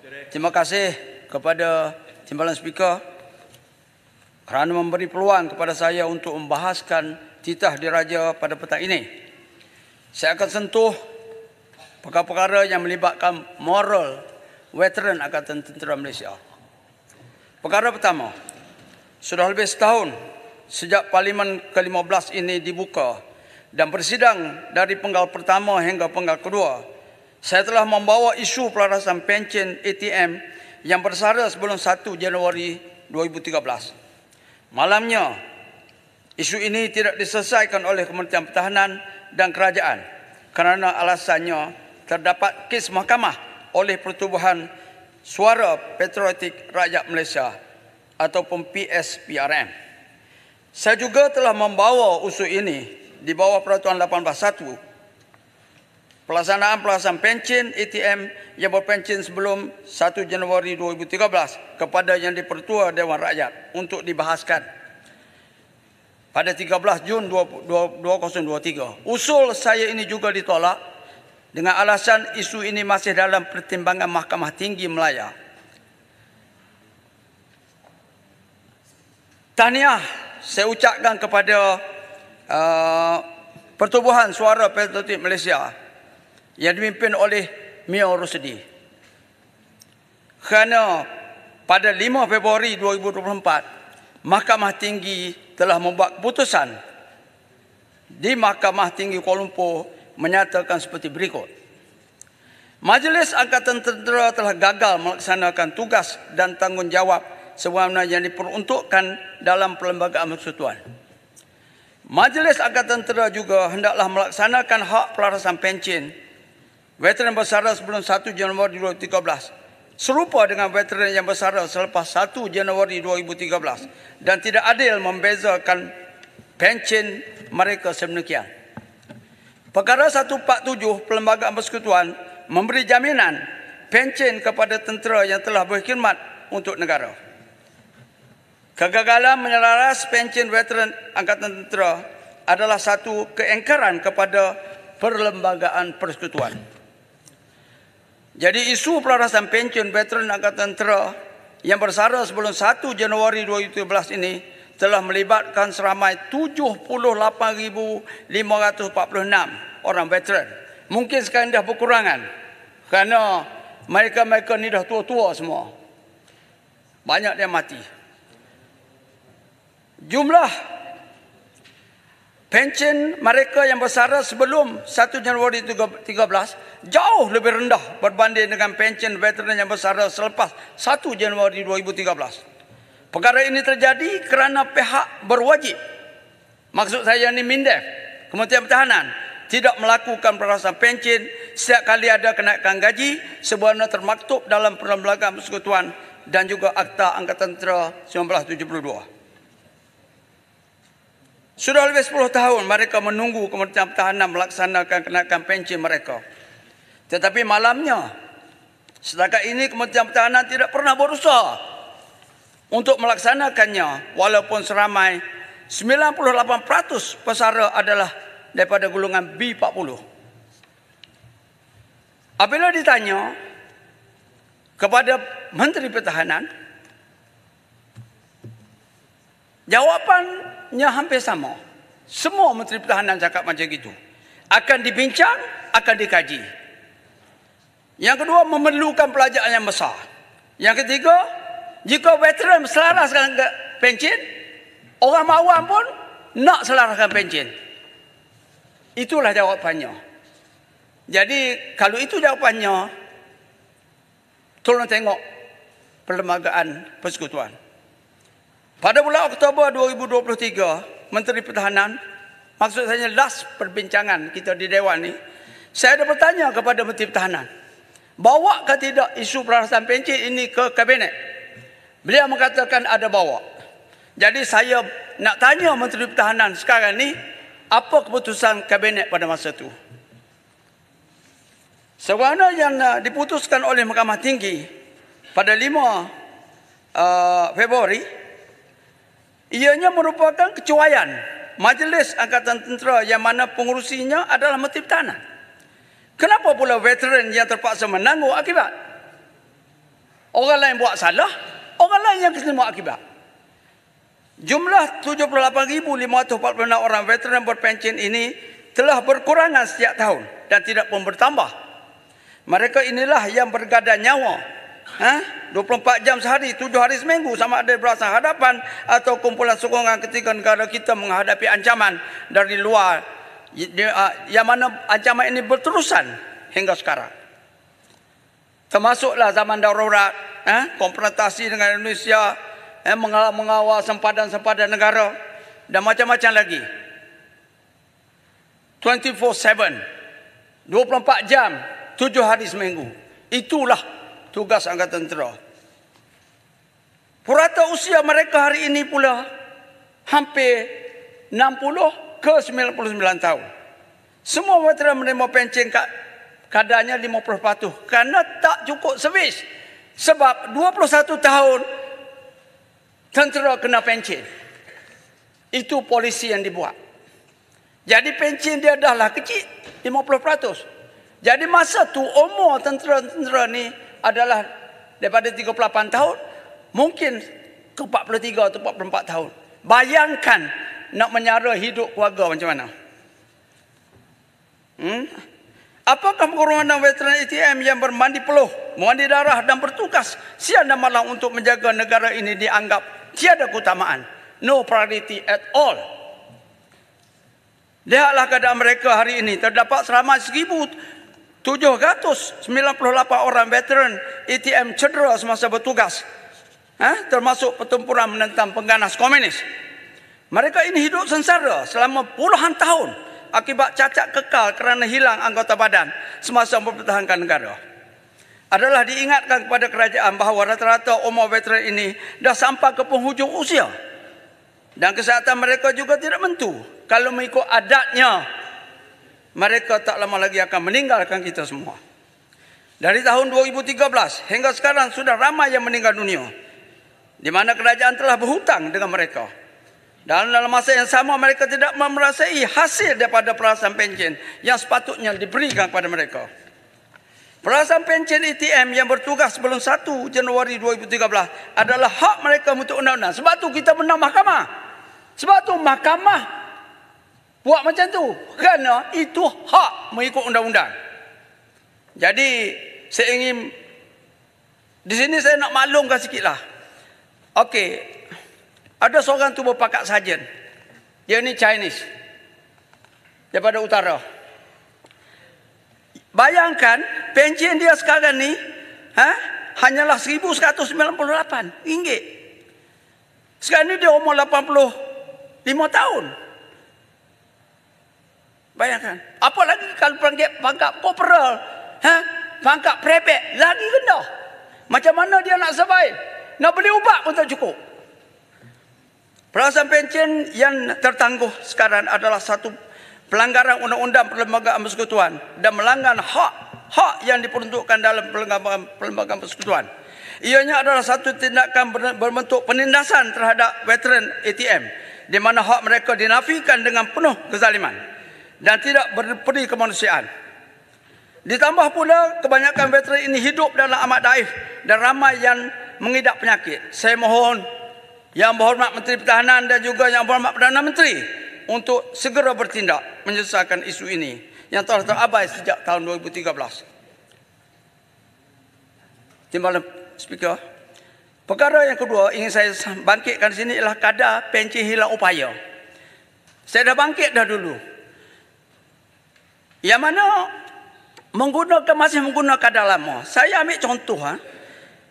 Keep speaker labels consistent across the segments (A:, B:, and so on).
A: Terima kasih kepada Timbalan Speaker kerana memberi peluang kepada saya untuk membahaskan titah diraja pada petang ini. Saya akan sentuh perkara-perkara yang melibatkan moral veteran Angkatan Tentera Malaysia. Perkara pertama, sudah lebih setahun sejak Parlimen ke-15 ini dibuka dan bersidang dari penggal pertama hingga penggal kedua, saya telah membawa isu pelarasan pencen ATM yang bersara sebelum 1 Januari 2013. Malamnya, isu ini tidak diselesaikan oleh Kementerian Pertahanan dan Kerajaan kerana alasannya terdapat kes mahkamah oleh Pertubuhan Suara Patriotik Rakyat Malaysia ataupun PSPRM. Saya juga telah membawa usul ini di bawah Peraturan 18.1 pelaksanaan pencen ATM yang berpencen sebelum 1 Januari 2013 kepada Yang di-Pertua Dewan Rakyat untuk dibahaskan pada 13 Jun 2023. Usul saya ini juga ditolak dengan alasan isu ini masih dalam pertimbangan Mahkamah Tinggi Melaya. Tahniah saya ucapkan kepada Pertubuhan Suara Patriotik Malaysia yang dipimpin oleh Mio Rosidi. Kerana pada 5 Februari 2024, Mahkamah Tinggi telah membuat keputusan di Mahkamah Tinggi Kuala Lumpur menyatakan seperti berikut. Majlis Angkatan Tentera telah gagal melaksanakan tugas dan tanggungjawab sebagaimana yang diperuntukkan dalam Perlembagaan Persekutuan. Majlis Angkatan Tentera juga hendaklah melaksanakan hak pelarasan pencen veteran bersara sebelum 1 Januari 2013 serupa dengan veteran yang bersara selepas 1 Januari 2013 dan tidak adil membezakan pencen mereka sedemikian. Perkara 147 Perlembagaan Persekutuan memberi jaminan pencen kepada tentera yang telah berkhidmat untuk negara. Kegagalan menyelaras pencen veteran Angkatan Tentera adalah satu keengkaran kepada Perlembagaan Persekutuan. Jadi isu pelarasan pencen veteran Angkatan Tentera yang bersara sebelum 1 Januari 2013 ini telah melibatkan seramai 78,546 orang veteran. Mungkin sekarang dah berkurangan kerana mereka-mereka ni dah tua-tua semua. Banyak dia mati. Jumlah pencen mereka yang bersara sebelum 1 Januari 2013 jauh lebih rendah berbanding dengan pencen veteran yang bersara selepas 1 Januari 2013. Perkara ini terjadi kerana pihak berwajib, maksud saya ni MINDEF, Kementerian Pertahanan, tidak melakukan pelarasan pencen setiap kali ada kenaikan gaji sebagaimana termaktub dalam Perlembagaan Persekutuan dan juga Akta Angkatan Tentera 1972. Sudah lebih 10 tahun mereka menunggu Kementerian Pertahanan melaksanakan kenaikan pencen mereka. Tetapi malamnya, setakat ini Kementerian Pertahanan tidak pernah berusaha untuk melaksanakannya walaupun seramai 98% pesara adalah daripada golongan B40. Apabila ditanya kepada Menteri Pertahanan, jawapannya hampir sama. Semua Menteri Pertahanan cakap macam itu. Akan dibincang, akan dikaji. Yang kedua, memerlukan pelajaran yang besar. Yang ketiga, jika veteran selaraskan pencen, orang awam pun nak selaraskan pencen. Itulah jawapannya. Jadi, kalau itu jawapannya, tolong tengok Perlembagaan Persekutuan. Pada bulan Oktober 2023, Menteri Pertahanan, maksud saya last perbincangan kita di Dewan ni, saya ada bertanya kepada Menteri Pertahanan, bawa ke tidak isu pelarasan pencen ini ke Kabinet? Beliau mengatakan ada bawa. Jadi saya nak tanya Menteri Pertahanan sekarang ni, apa keputusan Kabinet pada masa itu? Sebagaimana yang diputuskan oleh Mahkamah Tinggi pada 5 Februari, ianya merupakan kecuaian Majlis Angkatan Tentera yang mana pengurusinya adalah Menteri Pertahanan. Kenapa pula veteran yang terpaksa menanggung akibat? Orang lain buat salah, orang lain yang terima akibat. Jumlah 78,546 orang veteran berpencen ini telah berkurangan setiap tahun dan tidak pun bertambah. Mereka inilah yang bergada nyawa 24 jam sehari, 7 hari seminggu, sama ada berasal hadapan atau kumpulan sokongan ketika negara kita menghadapi ancaman dari luar, yang mana ancaman ini berterusan hingga sekarang. Termasuklah zaman darurat, konfrontasi dengan Indonesia, mengawal sempadan-sempadan negara dan macam-macam lagi. 24/7, 24 jam, 7 hari seminggu. Itulah tugas Angkatan Tentera. Purata usia mereka hari ini pula hampir 60 ke 99 tahun. Semua veteran menerima pencen kadarnya 50% kerana tak cukup servis. Sebab 21 tahun tentera kena pencen. Itu polisi yang dibuat. Jadi pencen dia dahlah kecil, 50%. Jadi masa tu umur tentera-tentera ni adalah daripada 38 tahun, mungkin ke 43 atau 44 tahun. Bayangkan nak menyara hidup keluarga macam mana. Apakah pengorbanan veteran ATM yang bermandi peluh, mandi darah dan bertugas siang dan malam untuk menjaga negara ini dianggap tiada keutamaan? No priority at all. Lihatlah keadaan mereka hari ini. Terdapat selama 1,798 orang veteran ATM cedera semasa bertugas, termasuk pertempuran menentang pengganas komunis. Mereka ini hidup sengsara selama puluhan tahun akibat cacat kekal kerana hilang anggota badan semasa mempertahankan negara. Adalah diingatkan kepada kerajaan bahawa rata-rata umur veteran ini dah sampai ke penghujung usia dan kesihatan mereka juga tidak menentu. Kalau mengikut adatnya, mereka tak lama lagi akan meninggalkan kita semua. Dari tahun 2013 hingga sekarang sudah ramai yang meninggal dunia, di mana kerajaan telah berhutang dengan mereka. Dan dalam masa yang sama mereka tidak merasai hasil daripada perasaan pencen yang sepatutnya diberikan kepada mereka. Perasaan pencen ATM yang bertugas sebelum 1 Januari 2013 adalah hak mereka untuk undang-undang. Sebab tu kita menang mahkamah. Sebab tu mahkamah buat macam tu, kerana itu hak mengikut undang-undang. Jadi saya ingin di sini saya nak maklumkan sikitlah. Okey, ada seorang tu berpangkat sarjan. Dia ni Chinese daripada utara. Bayangkan pencen dia sekarang ni hanyalah RM1,198. Sekarang ni dia umur 85 tahun. Bayangkan. Apa lagi kalau pangkat korporal, pangkat private, lagi rendah. Macam mana dia nak survive? Nak beli ubat pun tak cukup. Perasaan pencen yang tertangguh sekarang adalah satu pelanggaran undang-undang perlembagaan persekutuan dan melanggar hak yang diperuntukkan dalam perlembagaan persekutuan. Ianya adalah satu tindakan berbentuk penindasan terhadap veteran ATM, di mana hak mereka dinafikan dengan penuh kezaliman dan tidak berperi kemanusiaan. Ditambah pula kebanyakan veteran ini hidup dalam amat daif dan ramai yang mengidap penyakit. Saya mohon Yang Berhormat Menteri Pertahanan dan juga Yang Berhormat Perdana Menteri untuk segera bertindak menyelesaikan isu ini yang telah terabai sejak tahun 2013. Timbalan Speaker, perkara yang kedua ingin saya bangkitkan di sini ialah kadar pencen hilang upaya. Saya dah bangkit dah dulu. Yang mana masih menggunakan kadar lama. Saya ambil contoh,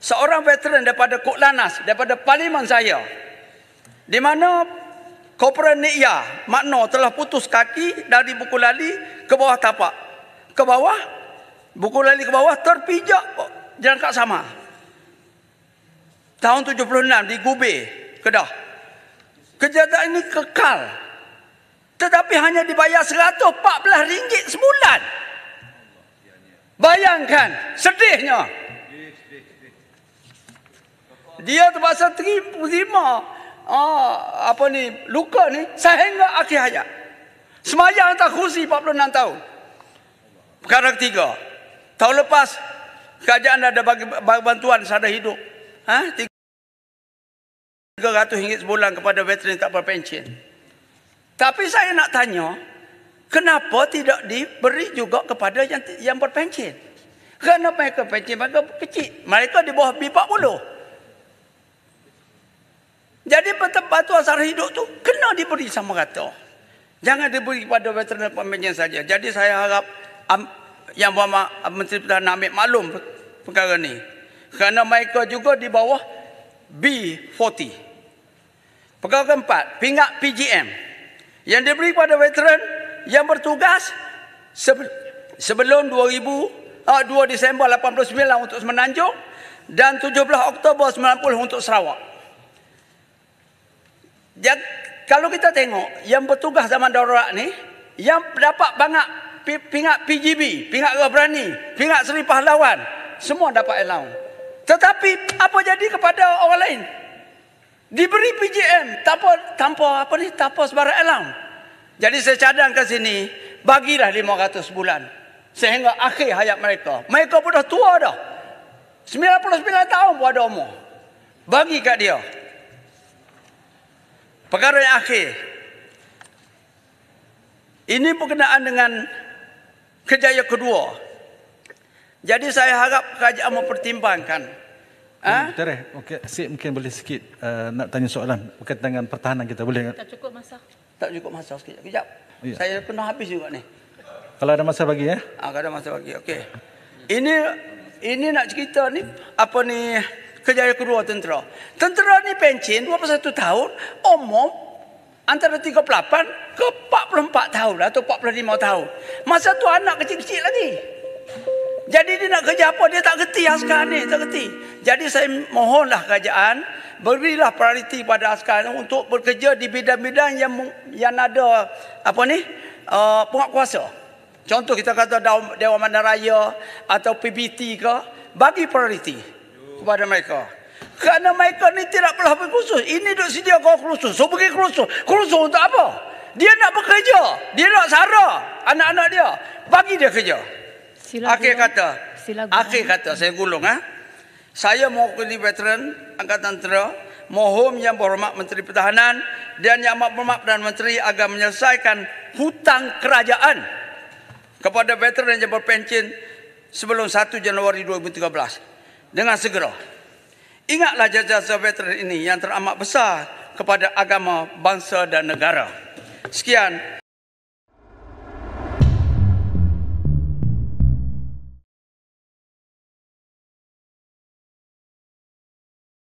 A: seorang veteran daripada Kok Lanas, daripada parlimen saya, di mana Korporal Nia Makno telah putus kaki dari buku lali ke bawah tapak. Ke bawah, buku lali ke bawah terpijak jalan kaki sama. Tahun 76 di Gubei, Kedah. Kejadian ini kekal. Tetapi hanya dibayar RM114 sebulan. Bayangkan sedihnya. Dia terpaksa terima luka ni sehingga akhir hayat. Semayang atas kursi 46 tahun. Perkara ketiga, tahun lepas Kerajaan ada bagi bantuan sada hidup. RM300 sebulan kepada veteran tak berpension. Tapi saya nak tanya, kenapa tidak diberi juga kepada yang berpension? Kerana mereka pension mereka kecil. Mereka di bawah B40. Jadi bantuan sara hidup tu kena diberi sama rata. Jangan diberi kepada veteran pension saja. Jadi saya harap Yang Berhormat Menteri Pertahanan ambil maklum perkara ni. Kerana mereka juga di bawah B40. Perkara keempat, pingat PGM yang diberi kepada veteran yang bertugas sebelum 2 Disember 89 untuk Semenanjung dan 17 Oktober 90 untuk Sarawak. Kalau kita tengok yang bertugas zaman darurat ni, yang dapat pingat PGB, pingat Gah Berani, pingat Seri Pahlawan, semua dapat allowance. Tetapi apa jadi kepada orang lain? Diberi PGM tanpa sebarang allowance. Jadi saya cadang ke sini, bagilah 500 bulan sehingga akhir hayat mereka. Mereka pun dah tua dah. 99 tahun pun ada umur. Bagi kat dia. Perkara yang akhir. Ini berkenaan dengan kerjaya kedua. Jadi saya harap kerajaan mempertimbangkan.
B: Tereh, okay, Sik mungkin boleh sikit nak tanya soalan berkaitan dengan pertahanan kita, boleh?
C: Tak cukup masa.
A: Tak cukup masa sekejap. Ya. Saya kena habis juga ni.
B: Kalau ada masa bagi ya.
A: Kalau ada masa bagi. Okey. Ini nak cerita ni apa ni kerjaya kedua tentera. Tentera ni pension 21 tahun, umur antara 38 ke 44 tahun atau 45 tahun. Masa tu anak kecil-kecil lagi. Jadi dia nak kerja apa? Dia tak kerti askar ni, tak kerti. Jadi saya mohonlah kerajaan berilah prioriti pada askar untuk bekerja di bidang-bidang yang ada penguatkuasa. Contoh kita kata Dewan Bandaraya atau PBT ke, bagi prioriti kepada mereka. Kerana mereka ni tidak pernah berkursus. Ini duk sedia kau kursus. So pergi kursus. Kursus untuk apa? Dia nak bekerja. Dia nak sara anak-anak dia. Bagi dia kerja. Akhir kata saya gulung. Saya mewakili veteran Angkatan Tentera, mohon Yang Berhormat Menteri Pertahanan dan Yang Berhormat Perdana Menteri agar menyelesaikan hutang kerajaan kepada veteran yang berpension sebelum 1 Januari 2013 dengan segera. Ingatlah jasa veteran ini yang teramat besar kepada agama, bangsa dan negara. Sekian.